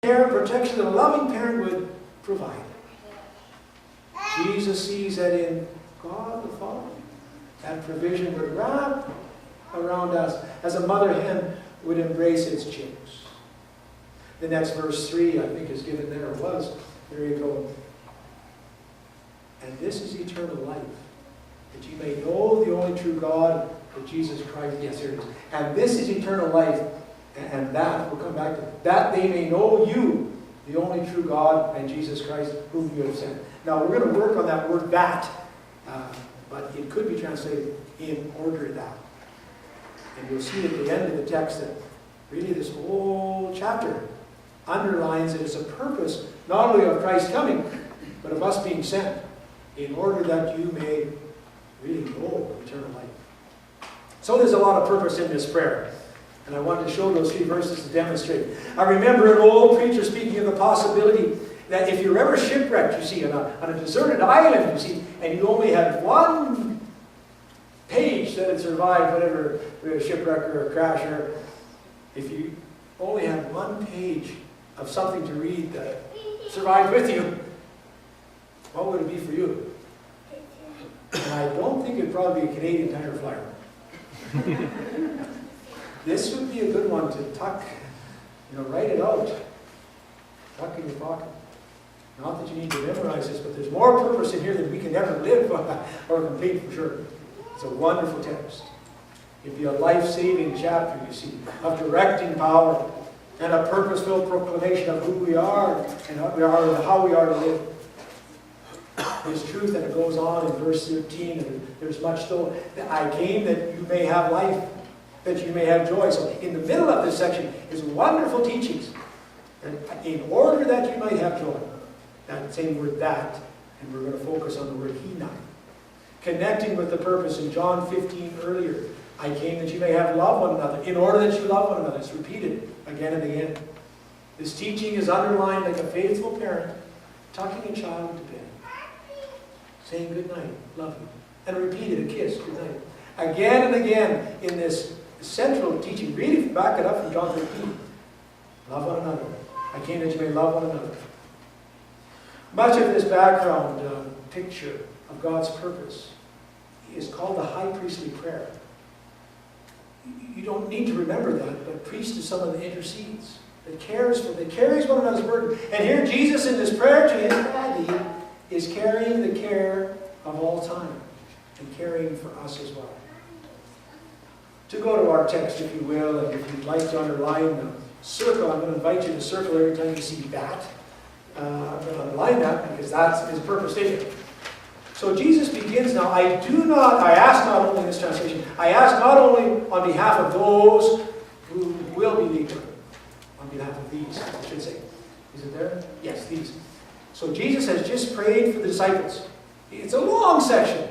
care and protection that a loving parent would provide. Jesus sees that in God the Father, that provision would wrap around us as a mother hen would embrace its chicks. The next verse 3, I think, is given there. There you go. And this is eternal life, that you may know the only true God, that Jesus Christ. Yes, here it is. And this is eternal life, and that, we'll come back to that they may know you, the only true God, and Jesus Christ, whom you have sent. Now, we're going to work on that word that, but it could be translated in order that. And you'll see at the end of the text that really this whole chapter underlines that it's a purpose not only of Christ coming, but of us being sent, in order that you may really know eternal life. So there's a lot of purpose in this prayer. And I wanted to show those 3 verses to demonstrate. I remember an old preacher speaking of the possibility that if you're ever shipwrecked, you see, on a deserted island, you see, and you only had one page that had survived whatever shipwreck or a crash, or if you only had one page of something to read that survived with you, what would it be for you? And I don't think it'd probably be a Canadian Tire Flyer. This would be a good one to tuck, write it out. Tuck in your pocket. Not that you need to memorize this, but there's more purpose in here than we can ever live or complete for sure. It's a wonderful text. It'd be a life-saving chapter, you see, of directing power and a purpose-filled proclamation of who we are and how we are to live. There's truth, and it goes on in verse 13, and there's much still. I came that you may have life, that you may have joy. So in the middle of this section is wonderful teachings. And in order that you might have joy. That same word that, and we're going to focus on the word hina. Connecting with the purpose in John 15 earlier. I came that you may have love one another. In order that you love one another. It's repeated again and again. This teaching is underlined like a faithful parent tucking a child into bed. Saying good night, love you. And repeated a kiss, good night. Again and again in this central teaching. Really back it up from John 15. Love one another. I came that you may love one another. Much of this background picture of God's purpose is called the high priestly prayer. You don't need to remember that, but priest is someone that intercedes, that carries one another's burden. And here Jesus in this prayer to his daddy is carrying the care of all time and caring for us as well. To go to our text, if you will, and if you'd like to underline the circle, I'm going to invite you to circle every time you see that. I'm going to underline that because that's his purpose statement. So Jesus begins now, I ask not only in this translation, I ask not only on behalf of those who will believe, on behalf of these, I should say. Is it there? Yes, these. So Jesus has just prayed for the disciples. It's a long section.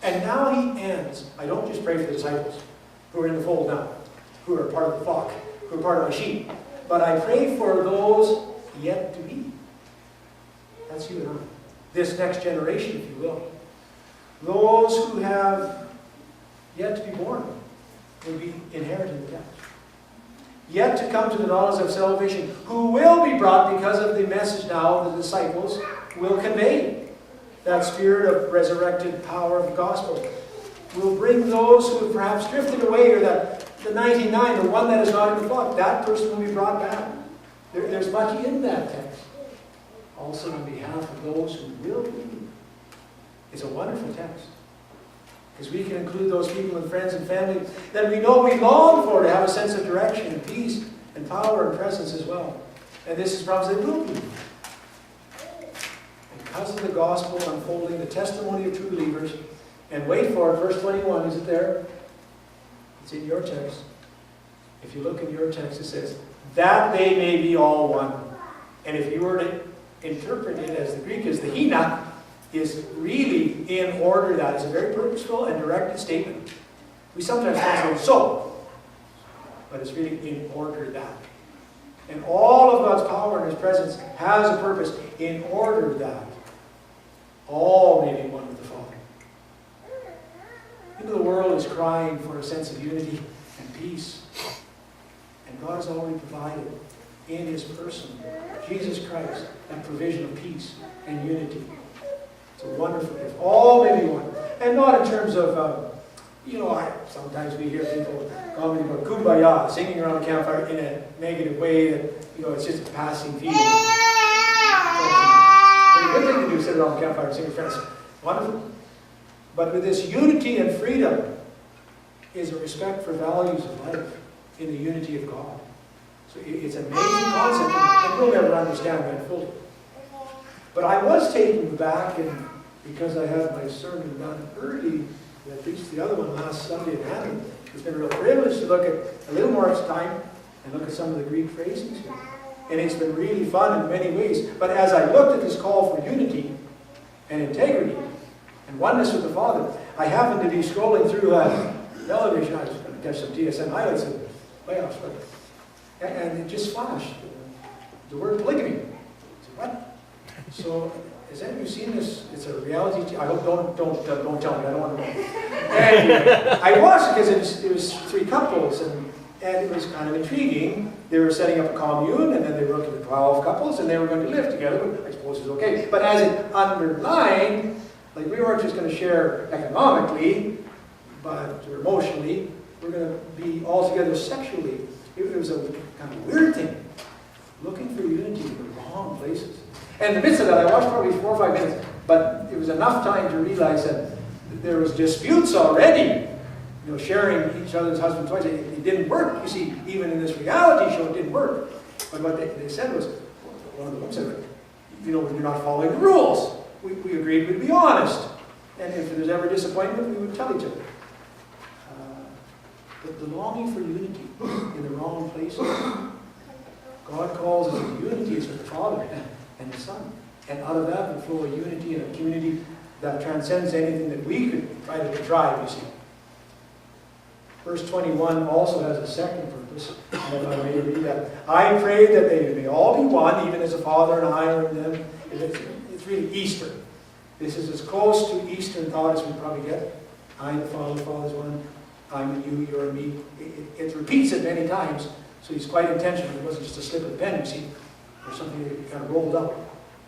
And now he ends. I don't just pray for the disciples who are in the fold now, who are part of the flock, who are part of my sheep. But I pray for those yet to be. That's you and I. This next generation, if you will. Those who have yet to be born will be inheriting the text. Yet to come to the knowledge of salvation, who will be brought because of the message now the disciples will convey. That spirit of resurrected power of the gospel will bring those who have perhaps drifted away, or the 99, the one that is not in the flock, that person will be brought back. There's much in that text. Also on behalf of those who will believe. It's a wonderful text. Because we can include those people and friends and family that we know we long for to have a sense of direction and peace and power and presence as well. And this is promised they will be. Because of the gospel unfolding the testimony of true believers. And wait for it, verse 21, is it there? It's in your text. If you look in your text, it says, that they may be all one. And if you were to interpret it as the Greek is, the hina is really in order. That is a very purposeful and directed statement. We sometimes translate so, but it's really in order that. And all of God's power and his presence has a purpose in order that all may be one with the Father. The world is crying for a sense of unity and peace. And God has already provided. in his person, Jesus Christ, that provision of peace and unity. It's a wonderful gift. All may be one. And not in terms of, sometimes we hear people commenting about kumbaya, singing around a campfire in a negative way that, it's just a passing feeling. It's a good thing to do, sit around a campfire and sing with friends. Wonderful. But with this unity and freedom is a respect for values of life in the unity of God. So it's an amazing concept, and we'll never understand that fully. But I was taken back, and because I had my sermon done early, I preached the other one last Sunday at Hammond. It's been a real privilege to look at a little more time and look at some of the Greek phrasings here. And it's been really fun in many ways. But as I looked at this call for unity and integrity and oneness with the Father, I happened to be scrolling through television. I was going to catch some TSN highlights of the playoffs, and it just flashed the word polygamy. I said, what? So, has anybody seen this? It's a reality. I hope don't tell me. I don't want to know. Anyway, I watched it because it was 3 couples, and it was kind of intriguing. They were setting up a commune, and then they were looking at 12 couples, and they were going to live together. But I suppose it's okay. But as it underlined, like we weren't just going to share economically, but emotionally, we're going to be all together sexually. It was a kind of weird thing, looking for unity in the wrong places. And in the midst of that, I watched probably 4 or 5 minutes, but it was enough time to realize that there was disputes already, sharing each other's husband toys. It didn't work. You see, even in this reality show, it didn't work. But what they said was, one of the women said, you're not following the rules. We agreed we'd be honest. And if there's ever disappointment, we would tell each other. But the longing for unity in the wrong places. God calls us to unity as with the Father and the Son. And out of that will flow a unity and a community that transcends anything that we could try to contrive, you see. Verse 21 also has a second purpose, and if I may read that. I pray that they may all be one, even as the Father and I are in them. It's really Easter. This is as close to Eastern thought as we probably get. I and the Father is one. I'm in you, you're in me. It repeats it many times, so he's quite intentional. It wasn't just a slip of the pen, you see, or something that kind of rolled up.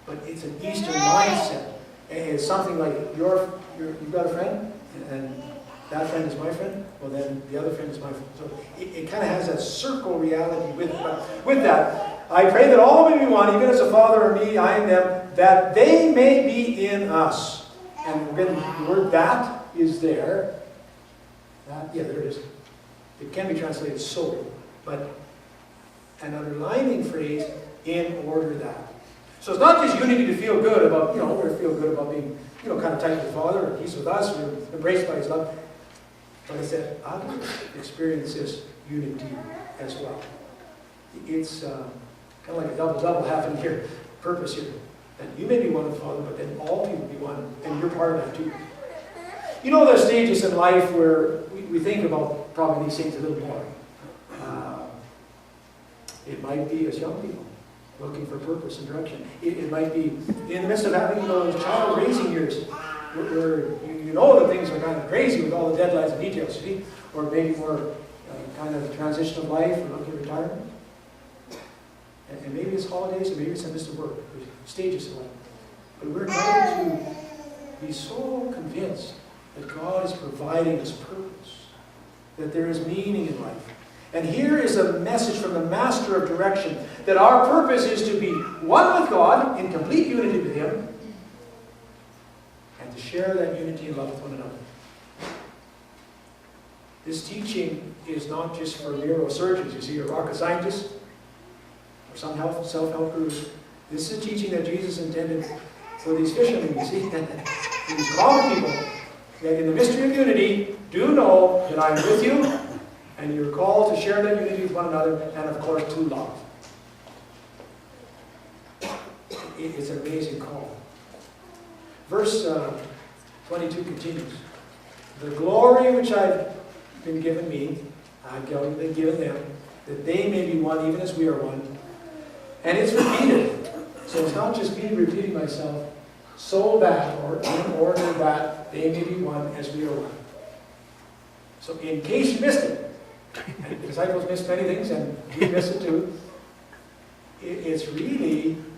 But it's an Eastern mindset. It's something like you've got a friend, and that friend is my friend. Well, then the other friend is my friend. So it kind of has that circle reality with it. But with that, I pray that all may be one, even as the Father and me, I and them, that they may be in us. And again, the word "that" is there. There it is. It can be translated "so," but an underlining phrase, in order that. So it's not just unity to feel good about, we feel good about being, kind of tight with the Father, and He's with us, we're embraced by His love. But I said, others experience this unity as well. It's kind of like a double happening here, purpose here. That you may be one with the Father, but then all people be one, and you're part of that too. There's stages in life where we think about probably these things a little more. It might be as young people, looking for purpose and direction. It might be in the midst of having those child raising years, where that things are kind of crazy with all the deadlines and details, you see? Or maybe more kind of transition of life, or looking at retirement. And maybe it's holidays, or maybe it's in the midst of work. There's stages of life. But we're invited to be so convinced that God is providing us purpose, that there is meaning in life. And here is a message from the Master of Direction, that our purpose is to be one with God, in complete unity with Him, and to share that unity and love with one another. This teaching is not just for neurosurgeons, you see, or rocket scientists, or some self-help gurus. This is a teaching that Jesus intended for these fishermen, you see, for these common people, that in the mystery of unity, do know that I am with you, and you're called to share that unity with one another, and of course, to love. It's an amazing call. Verse 22 continues. The glory which I've been given me, I've been given them, that they may be one even as we are one. And it's repeated. So it's not just me repeating myself, so that, or in order that they may be one as we are one. So in case you missed it, and the disciples missed many things, and we missed it too, it's really